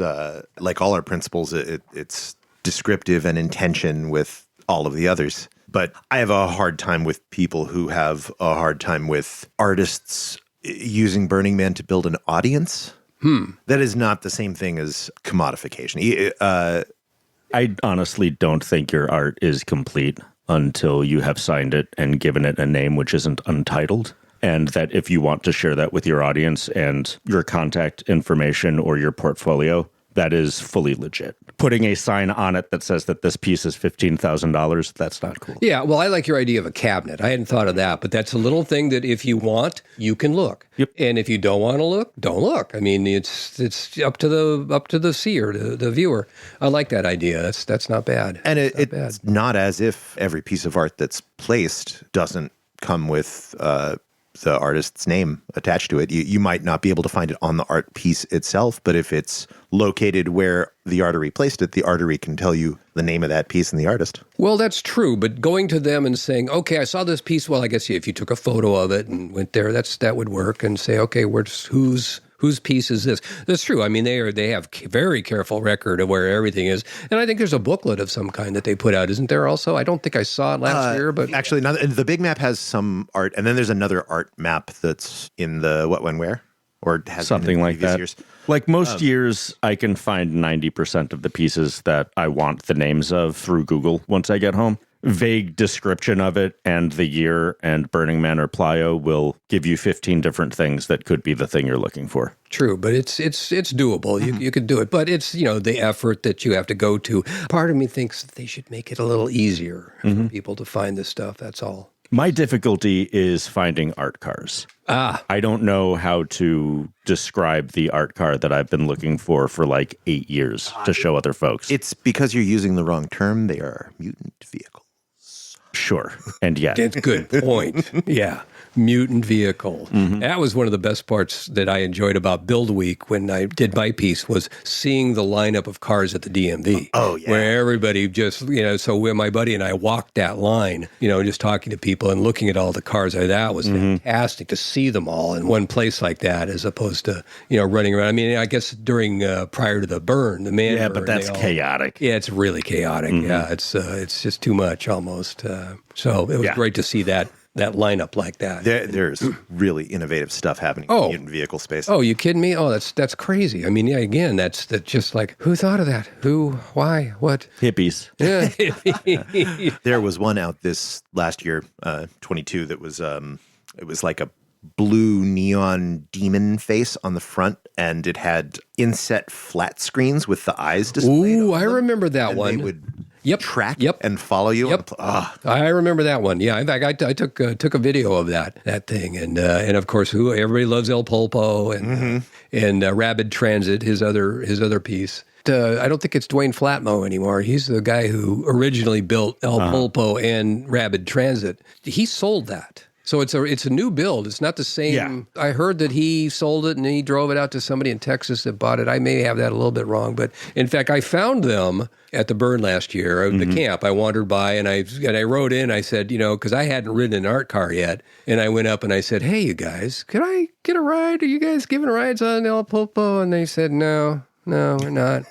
like all our principles. It's descriptive and intention with all of the others. But I have a hard time with people who have a hard time with artists using Burning Man to build an audience. That is not the same thing as commodification. I honestly don't think your art is complete until you have signed it and given it a name which isn't untitled. And that if you want to share that with your audience and your contact information or your portfolio, that is fully legit. Putting a sign on it that says that this piece is $15,000, that's not cool. Yeah, well, I like your idea of a cabinet. I hadn't thought of that, but that's a little thing that if you want, you can look. Yep. And if you don't want to look, don't look. I mean, it's up to the seer, the viewer. I like that idea. That's not bad. And it's not as if every piece of art that's placed doesn't come with the artist's name attached to it. You might not be able to find it on the art piece itself, but if it's located where the artery placed it, the artery can tell you the name of that piece and the artist. Well, that's true, but going to them and saying, okay, I saw this piece. Well, I guess if you took a photo of it and went there, that would work, and say, okay, whose piece is this? That's true. I mean, they have very careful record of where everything is, and I think there's a booklet of some kind that they put out, isn't there? Also, I don't think I saw it last year, but actually, the big map has some art, and then there's another art map that's in the What, When, Where, or has something like that. Years. Like most years, I can find 90% of the pieces that I want the names of through Google once I get home. Vague description of it and the year and Burning Man or Plyo will give you 15 different things that could be the thing you're looking for. True, but it's doable. You could do it, but it's the effort that you have to go to. Part of me thinks that they should make it a little easier for people to find this stuff. That's all. My difficulty is finding art cars. I don't know how to describe the art car that I've been looking for like 8 years to show other folks. It's because you're using the wrong term. They are mutant vehicles. Sure. And yet. That's a good point. Yeah. Mutant vehicle. That was one of the best parts that I enjoyed about Build Week when I did my piece, was seeing the lineup of cars at the DMV. Oh, yeah. Where everybody just, so when my buddy and I walked that line, just talking to people and looking at all the cars, that was fantastic to see them all in one place like that, as opposed to, running around. I mean, I guess during, prior to the burn, the man. Yeah, but that's chaotic. Yeah, it's really chaotic. Yeah, it's just too much almost. So it was great to see that lineup like that. There's really innovative stuff happening in the mutant vehicle space. Oh, you kidding me? Oh, that's crazy. I mean, yeah, again, that's just like, who thought of that? Who? Why? What? Hippies. Yeah. There was one out this last year, 22, that was it was like a blue neon demon face on the front, and it had inset flat screens with the eyes displayed. Ooh, I remember that and one. They would track Yep. and follow you. Yep. I remember that one. Yeah, in fact, I took a video of that thing, and of course, everybody loves El Pulpo and Rabid Transit, his other piece. I don't think it's Dwayne Flatmo anymore. He's the guy who originally built El Pulpo and Rabid Transit. He sold that. So it's a new build. It's not the same. Yeah. I heard that he sold it and he drove it out to somebody in Texas that bought it. I may have that a little bit wrong, but in fact, I found them at the burn last year, the camp. I wandered by and I wrote in. I said, because I hadn't ridden an art car yet, and I went up and I said, "Hey, you guys, could I get a ride? Are you guys giving rides on El Popo?" And they said, "No, we're not."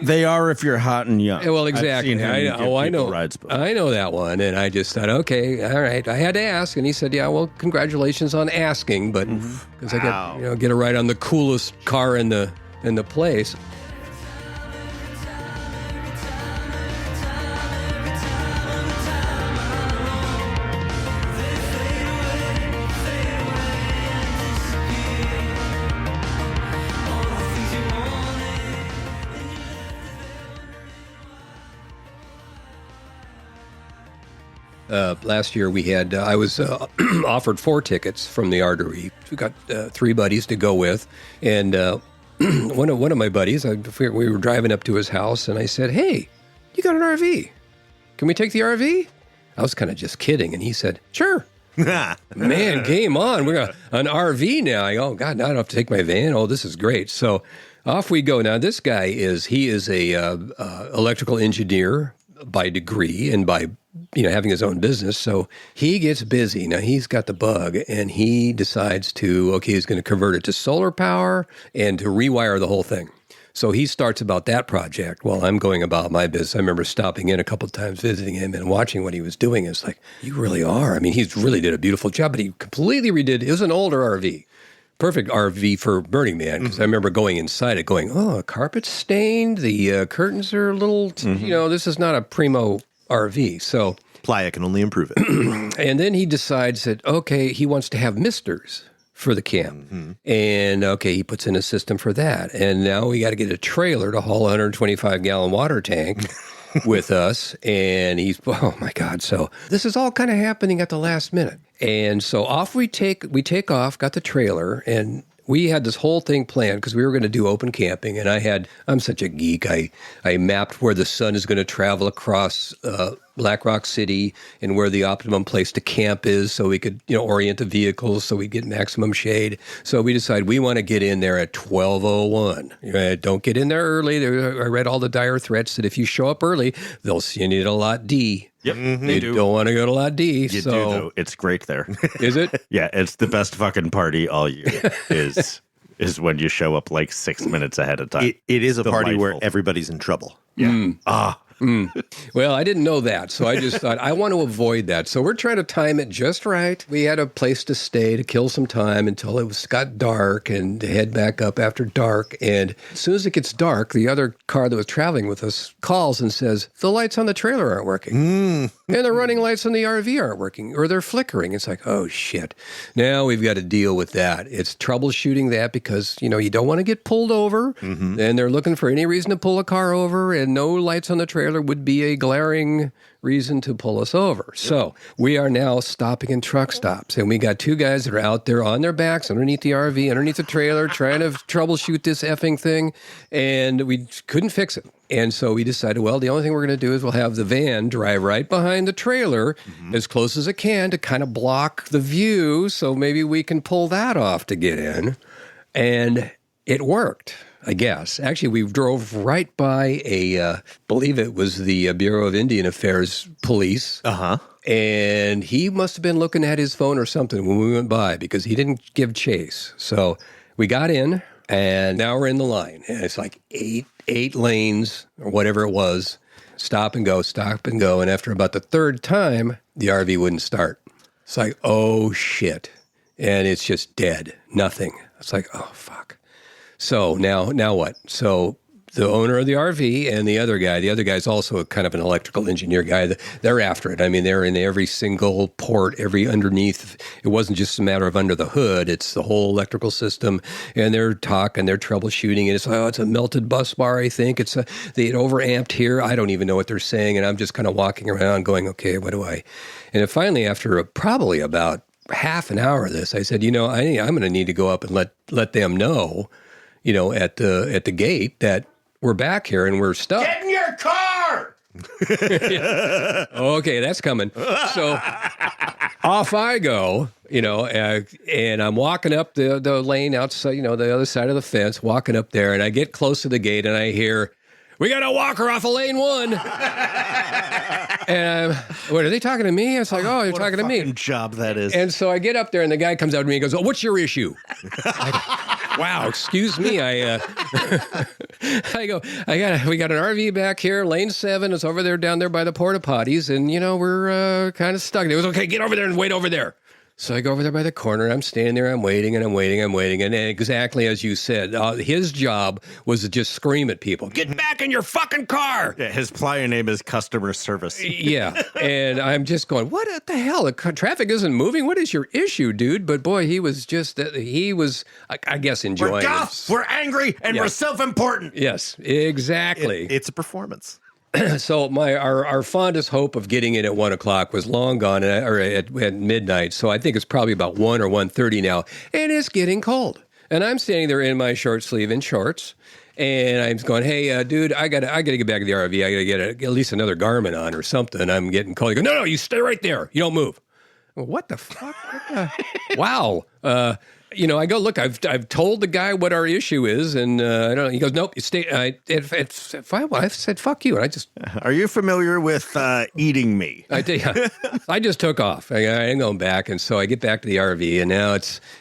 They are if you're hot and young. Well, exactly. I know. Rides, I know that one, and I just thought, okay, all right. I had to ask, and he said, "Yeah, well, congratulations on asking, but because I got get a ride on the coolest car in the place." Last year we had, I was offered 4 tickets from the Artery. We got 3 buddies to go with. And one of my buddies, we were driving up to his house and I said, "Hey, you got an RV? Can we take the RV?" I was kind of just kidding. And he said, "Sure." Man, game on. We got an RV now. I go, "Oh, God, now I don't have to take my van. Oh, this is great." So off we go. Now, this guy is a electrical engineer by degree and by having his own business. So he gets busy. Now he's got the bug and he decides he's going to convert it to solar power and to rewire the whole thing. So he starts about that project while I'm going about my business. I remember stopping in a couple of times, visiting him and watching what he was doing. It's like, you really are. I mean, he's really did a beautiful job, but he completely redid. It was an older RV. Perfect RV for Burning Man, because I remember going inside it going, "Oh, carpet's stained, the curtains are a little, this is not a primo RV." So Playa can only improve it. And then he decides that, okay, he wants to have misters for the camp. Mm-hmm. And, okay, he puts in a system for that. And now we got to get a trailer to haul a 125-gallon water tank with us. And he's, oh, my God. So this is all kind of happening at the last minute. And so off we take off, got the trailer, and we had this whole thing planned because we were going to do open camping, and I'm such a geek. I mapped where the sun is going to travel across Black Rock City and where the optimum place to camp is, so we could orient the vehicles so we get maximum shade. So we decided we want to get in there at 12:01. Don't get in there early. I read all the dire threats that if you show up early, they'll see you need a lot D. Yep, They don't want to go to Lot D. You do, though. It's great there. Is it? Yeah, it's the best fucking party all year is when you show up like 6 minutes ahead of time. It is a party where Delightful. everybody's in trouble. Yeah. Well, I didn't know that, so I just thought I want to avoid that. So we're trying to time it just right. We had a place to stay to kill some time until got dark and to head back up after dark. And as soon as it gets dark, the other car that was traveling with us calls and says, the lights on the trailer aren't working. And the running lights on the RV aren't working, or they're flickering. It's like, oh, shit. Now we've got to deal with that. It's troubleshooting that because, you don't want to get pulled over. And they're looking for any reason to pull a car over, and no lights on the trailer would be a glaring reason to pull us over. So we are now stopping in truck stops, and we got two guys that are out there on their backs underneath the RV, underneath the trailer, trying to troubleshoot this effing thing, and we couldn't fix it. And so we decided, well, the only thing we're going to do is we'll have the van drive right behind the trailer as close as it can to kind of block the view, so maybe we can pull that off to get in. And it worked, I guess. Actually, we drove right by believe it was the Bureau of Indian Affairs police. Uh-huh. And he must have been looking at his phone or something when we went by because he didn't give chase. So we got in, and now we're in the line. And it's like eight lanes or whatever it was. Stop and go, stop and go. And after about the third time, the RV wouldn't start. It's like, oh, shit. And it's just dead. Nothing. It's like, oh, fuck. So now what? So the owner of the RV and the other guy's also kind of an electrical engineer guy. They're after it. I mean, they're in every single port, every underneath. It wasn't just a matter of under the hood. It's the whole electrical system. And they're talking, they're troubleshooting. And it's like, oh, it's a melted bus bar, I think. They had overamped here. I don't even know what they're saying. And I'm just kind of walking around going, okay, what do I? And then finally, after probably about half an hour of this, I said, I'm going to need to go up and let them know, at the gate that we're back here and we're stuck. Get in your car! Okay, that's coming. So off I go, and I'm walking up the lane outside, the other side of the fence, walking up there, and I get close to the gate and I hear, we got a walker off of lane 1. And what, are they talking to me? It's like, oh, you're talking to me. What job that is. And so I get up there, and the guy comes up to me and goes, oh, what's your issue? Wow, excuse me. I go, we got an RV back here, lane 7. It's over there, down there by the porta potties, and, we're kind of stuck. He goes, okay, get over there and wait over there. So I go over there by the corner. I'm standing there. I'm waiting. And exactly as you said, his job was to just scream at people, get back in your fucking car. Yeah, his playa name is customer service. Yeah. And I'm just going, what the hell? The traffic isn't moving. What is your issue, dude? But boy, he was, I guess, enjoying We're goths, we're angry, and we're self-important. Yes, exactly. It's a performance. So our fondest hope of getting in at 1:00 was long gone, or at midnight. So I think it's probably about 1 or 1:30 now, and it's getting cold. And I'm standing there in my short sleeve and shorts, and I'm going, "Hey, dude, I gotta get back to the RV. I gotta get at least another garment on or something. I'm getting cold." He goes, "No, you stay right there. You don't move." What the fuck? Wow. I go, look, I've told the guy what our issue is, and I don't know. He goes, nope, you stay. I said, fuck you, and I just. Are you familiar with eating me? I just took off. I ain't going back, and so I get back to the RV, and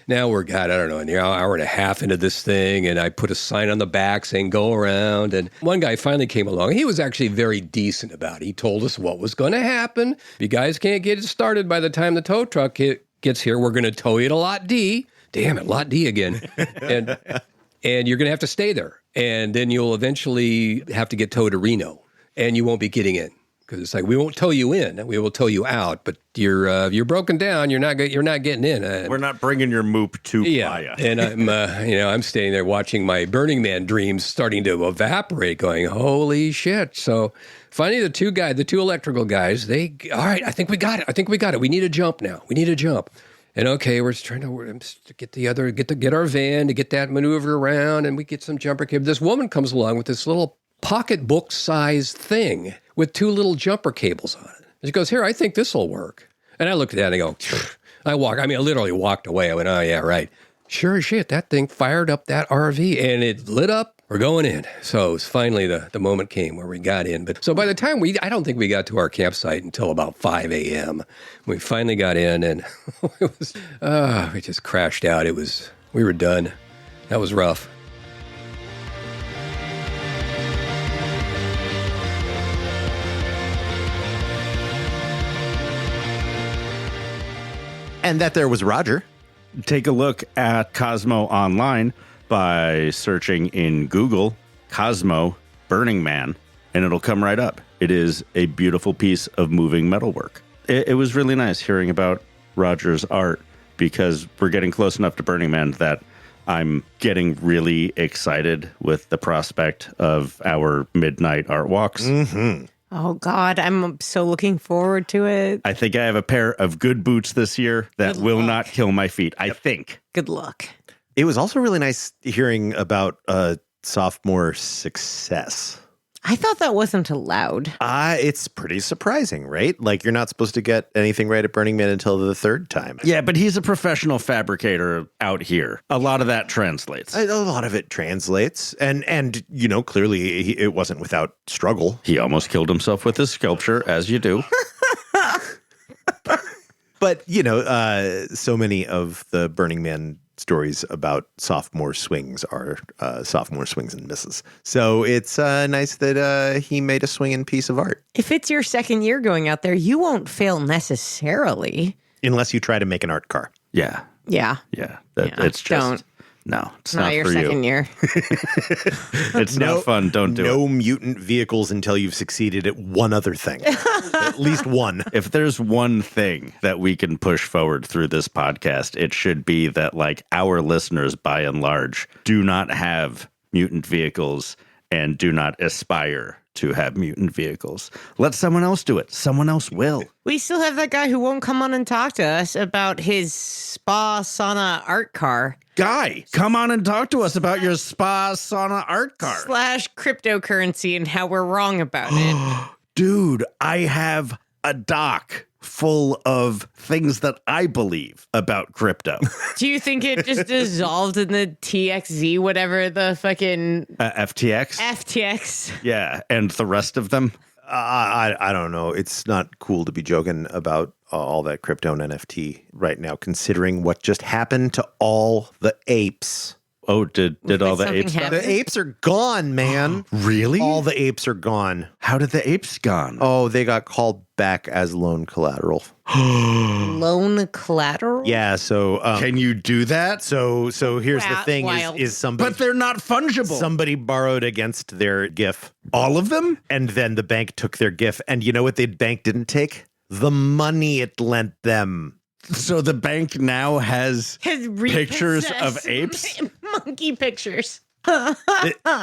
now we're I don't know, an hour and a half into this thing, and I put a sign on the back saying go around, and one guy finally came along. He was actually very decent about it. He told us what was going to happen. If you guys can't get it started by the time the tow truck gets here, we're going to tow you to Lot D. Damn it, Lot D again. And you're going to have to stay there. And then you'll eventually have to get towed to Reno. And you won't be getting in because it's like we won't tow you in, we will tow you out, but you're broken down. You're not getting in. We're not bringing your moop to Playa. And I'm I'm standing there watching my Burning Man dreams starting to evaporate, going, holy shit. So finally, the two electrical guys, all right, I think we got it. We need a jump now. And okay, we're trying to get our van to get that maneuver around, and we get some jumper cable. This woman comes along with this little pocketbook-sized thing with 2 little jumper cables on it. And she goes, "Here, I think this will work." And I looked at that and I go, I literally walked away. I went, "Oh yeah, right." Sure as shit, that thing fired up that RV and it lit up. We're going in. So finally the moment came where we got in. But so by the time I don't think we got to our campsite until about 5 a.m. We finally got in and we just crashed out. We were done. That was rough. And that there was Roger. Take a look at Cosmo online by searching in Google Cosmo Burning Man, and it'll come right up. It is a beautiful piece of moving metalwork. It was really nice hearing about Roger's art, because we're getting close enough to Burning Man that I'm getting really excited with the prospect of our midnight art walks. Mm-hmm. Oh, God, I'm so looking forward to it. I think I have a pair of good boots this year that will not kill my feet. I think. Good luck. It was also really nice hearing about sophomore success. I thought that wasn't allowed. It's pretty surprising, right? Like, you're not supposed to get anything right at Burning Man until the 3rd time. Yeah, but he's a professional fabricator out here. A lot of that translates. A lot of it translates. And clearly it wasn't without struggle. He almost killed himself with his sculpture, as you do. But, so many of the Burning Man stories about sophomore swings are sophomore swings and misses. So it's nice that he made a swinging piece of art. If it's your 2nd year going out there, you won't fail necessarily. Unless you try to make an art car. Yeah. Yeah. It's just... Don't. No, it's Not not your for you. 2nd year. It's not fun. Don't do it. No mutant vehicles until you've succeeded at one other thing. At least one. If there's one thing that we can push forward through this podcast, it should be that, like, our listeners, by and large, do not have mutant vehicles and do not aspire to have mutant vehicles. Let someone else do it. Someone else will. We still have that guy who won't come on and talk to us about his spa sauna art car. Guy, come on and talk to us about your spa sauna art car. / cryptocurrency and how we're wrong about it. Dude, I have a doc full of things that I believe about crypto. Do you think it just dissolved in the TXZ, whatever the fucking FTX? FTX? Yeah, and the rest of them? I don't know. It's not cool to be joking about all that crypto and NFT right now, considering what just happened to all the apes. Oh, did all the something apes happen? die? The apes are gone, man. Really? All the apes are gone. How did the apes gone? Oh, they got called back as loan collateral. Loan collateral? Yeah, so Can you do that? so here's the thing Wild. is somebody But they're not fungible. somebody borrowed against their GIF, All of them? and then the bank took their GIF, and you know what the bank didn't take? The money it lent them. So the bank now has pictures of apes? Monkey pictures.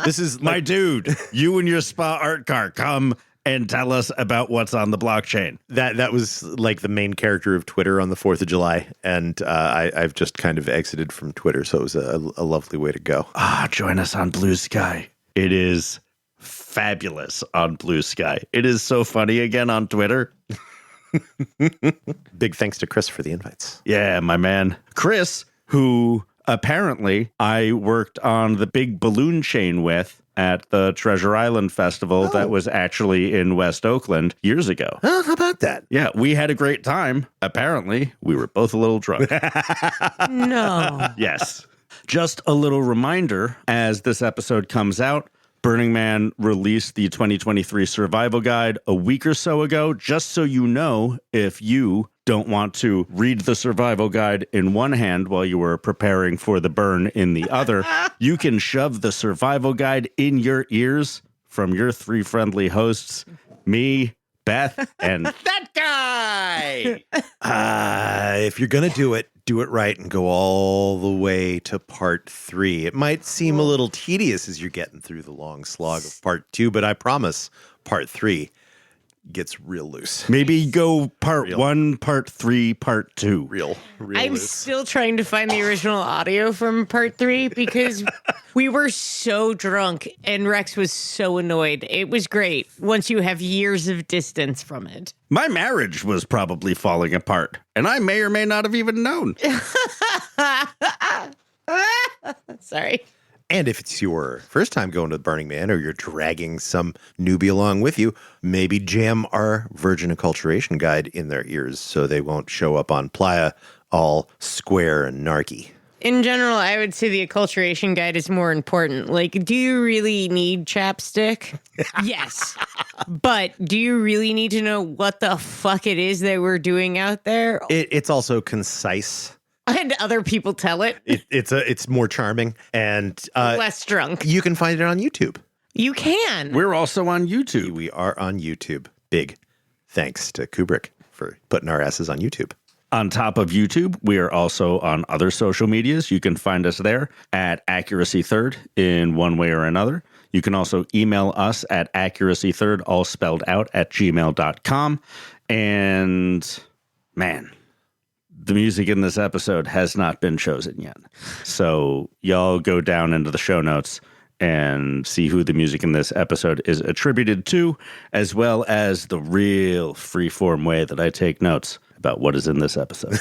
This is My dude, you and your spa art car, come and tell us about what's on the blockchain. that was like the main character of Twitter on the 4th of July, and I've just kind of exited from Twitter, so it was a lovely way to go. Join us on Blue Sky. It is fabulous on Blue Sky. It is so funny again on Twitter. Big thanks to Chris for the invites. Yeah, my man. Chris, who apparently I worked on the big balloon chain with at the Treasure Island Festival that was actually in West Oakland years ago. Oh, how about that? Yeah, we had a great time. Apparently, we were both a little drunk. No. Yes. Just a little reminder, as this episode comes out, Burning Man released the 2023 Survival Guide a week or so ago. Just so you know, if you don't want to read the Survival Guide in one hand while you were preparing for the burn in the other, you can shove the Survival Guide in your ears from your 3 friendly hosts, me, Beth, and that guy. If you're going to do it right and go all the way to part 3. It might seem a little tedious as you're getting through the long slog of part 2, but I promise part 3 gets real loose. Maybe go part 1, part 3, part 2. Real I'm loose. still trying to find the original audio from part 3 because we were so drunk and Rex was so annoyed. It was great once you have years of distance from it. My marriage was probably falling apart, and I may or may not have even known. Sorry. And if it's your first time going to the Burning Man or you're dragging some newbie along with you, maybe jam our Virgin Acculturation Guide in their ears so they won't show up on Playa all square and narky. In general, I would say the acculturation guide is more important. Like, do you really need chapstick? Yes. But do you really need to know what the fuck it is that we're doing out there? It's also concise. And other people tell it. It's more charming and Less drunk. you can find it on YouTube. You can. We're also on YouTube. We are on YouTube. Big thanks to Kubrick for putting our asses on YouTube. On top of YouTube, we are also on other social medias. You can find us there at Accuracy Third in one way or another. You can also email us at accuracythird, all spelled out, at gmail.com. And man, the music in this episode has not been chosen yet. So y'all go down into the show notes and see who the music in this episode is attributed to, as well as the real freeform way that I take notes about what is in this episode.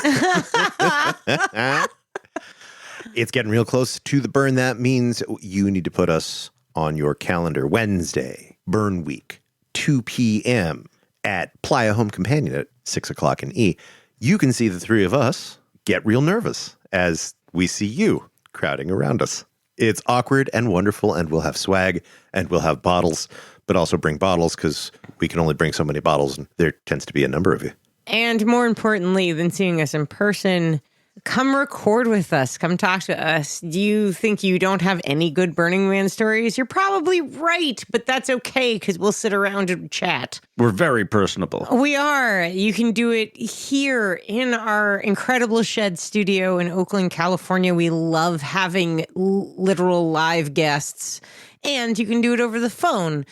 It's getting real close to the burn. That means you need to put us on your calendar. Wednesday, burn week, 2 p.m. at Playa Home Companion at 6 o'clock in E. You can see the three of us get real nervous as we see you crowding around us. It's awkward and wonderful, and we'll have swag, and we'll have bottles, but also bring bottles because we can only bring so many bottles, and there tends to be a number of you. And more importantly than seeing us in person, come record with us. Come talk to us. Do you think you don't have any good Burning Man stories? You're probably right, but that's okay because we'll sit around and chat. We're very personable. We are. You can do it here in our incredible shed studio in Oakland, California. We love having literal live guests. And you can do it over the phone.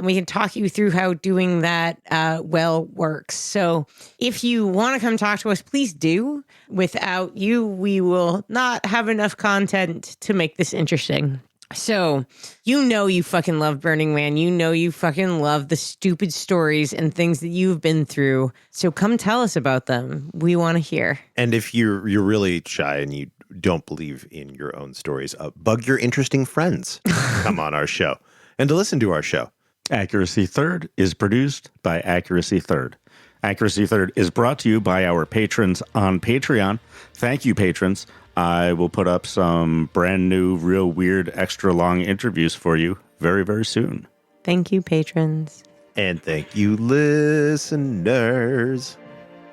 We can talk you through how doing that works. So if you want to come talk to us, please do. Without you, we will not have enough content to make this interesting. So you fucking love Burning Man. You fucking love the stupid stories and things that you've been through. So come tell us about them. We want to hear. And if you're really shy and you don't believe in your own stories, bug your interesting friends. Come on our show and to listen to our show. Accuracy Third is produced by Accuracy Third. Accuracy Third is brought to you by our patrons on Patreon. Thank you, patrons. I will put up some brand new, real weird, extra long interviews for you very, very soon. Thank you, patrons. And thank you, listeners.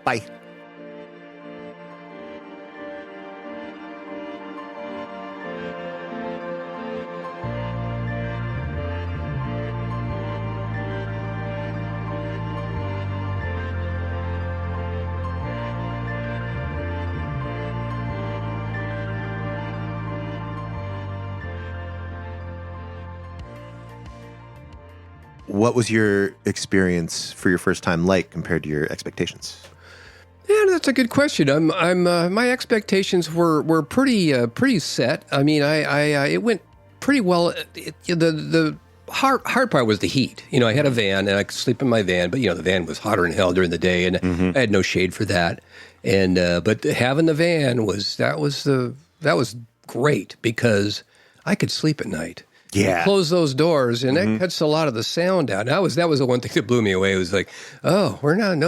Bye. What was your experience for your first time like compared to your expectations? Yeah, that's a good question. My expectations were pretty set. I mean, it went pretty well. The hard part was the heat. You know, I had a van and I could sleep in my van, but the van was hotter than hell during the day, and I had no shade for that. And but having the van was great because I could sleep at night. Yeah. Close those doors, and that cuts a lot of the sound out. That was the one thing that blew me away. It was like, there's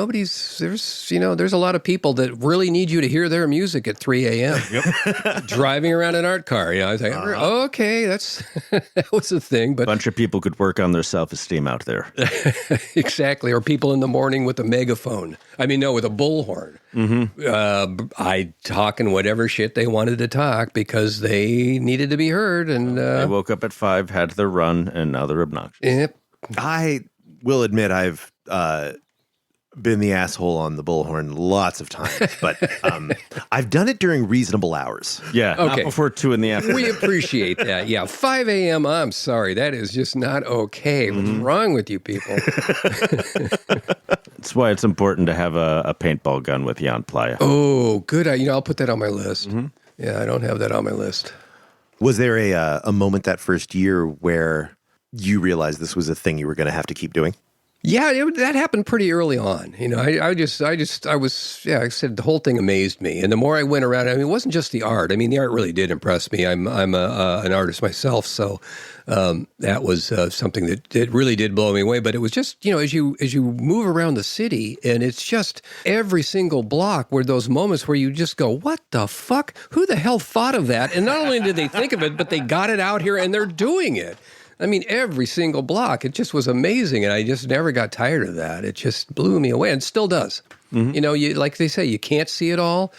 a lot of people that really need you to hear their music at 3 a.m. Yep. Driving around an art car. I was like, okay, that was a thing. But bunch of people could work on their self-esteem out there. Exactly. Or people in the morning with a megaphone. With a bullhorn. I talking whatever shit they wanted to talk because they needed to be heard. And they woke up at 5, had their run, and now they're obnoxious. Yep. I will admit I've been the asshole on the bullhorn lots of times, but I've done it during reasonable hours. Yeah, Okay. not before 2 in the afternoon. We appreciate that. Yeah, 5 a.m. I'm sorry, that is just not okay. What's wrong with you people? That's why it's important to have a paintball gun with you on playa. Oh, good. I'll put that on my list. Yeah, I don't have that on my list. Was there a moment that first year where you realized this was a thing you were going to have to keep doing? Yeah, that happened pretty early on. I said the whole thing amazed me. And the more I went around, I mean, it wasn't just the art. I mean, the art really did impress me. I'm an artist myself, so that was something that really did blow me away. But it was just, as you move around the city, and it's just every single block were those moments where you just go, what the fuck? Who the hell thought of that? And not only did they think of it, but they got it out here and they're doing it. I mean, every single block, it just was amazing. And I just never got tired of that. It just blew me away and still does. Like they say, you can't see it all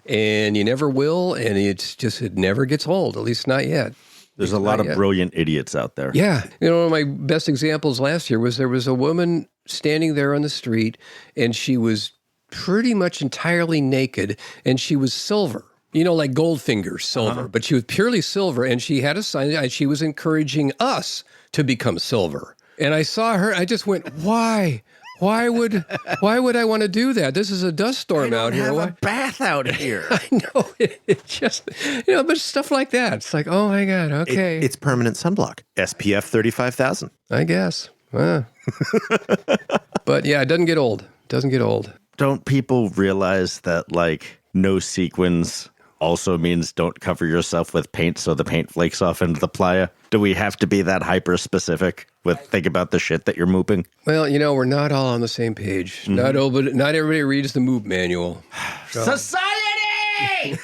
and you never will. And it never gets old, at least not yet. There's a lot of brilliant idiots out there. Yeah. One of my best examples last year was there was a woman standing there on the street and she was pretty much entirely naked and she was silver. Like Goldfinger silver, but she was purely silver, and she had a sign, and she was encouraging us to become silver. And I saw her, I just went, why? Why would I want to do that? This is a dust storm out here. Have a bath out here. I know. It just, but stuff like that. It's like, oh my God, okay. It's permanent sunblock. SPF 35,000. I guess. But yeah, it doesn't get old. Don't people realize that, no sequins also means don't cover yourself with paint so the paint flakes off into the playa? Do we have to be that hyper specific with think about the shit that you're mooping? Well, we're not all on the same page. Not everybody reads the Moop manual. So. Society!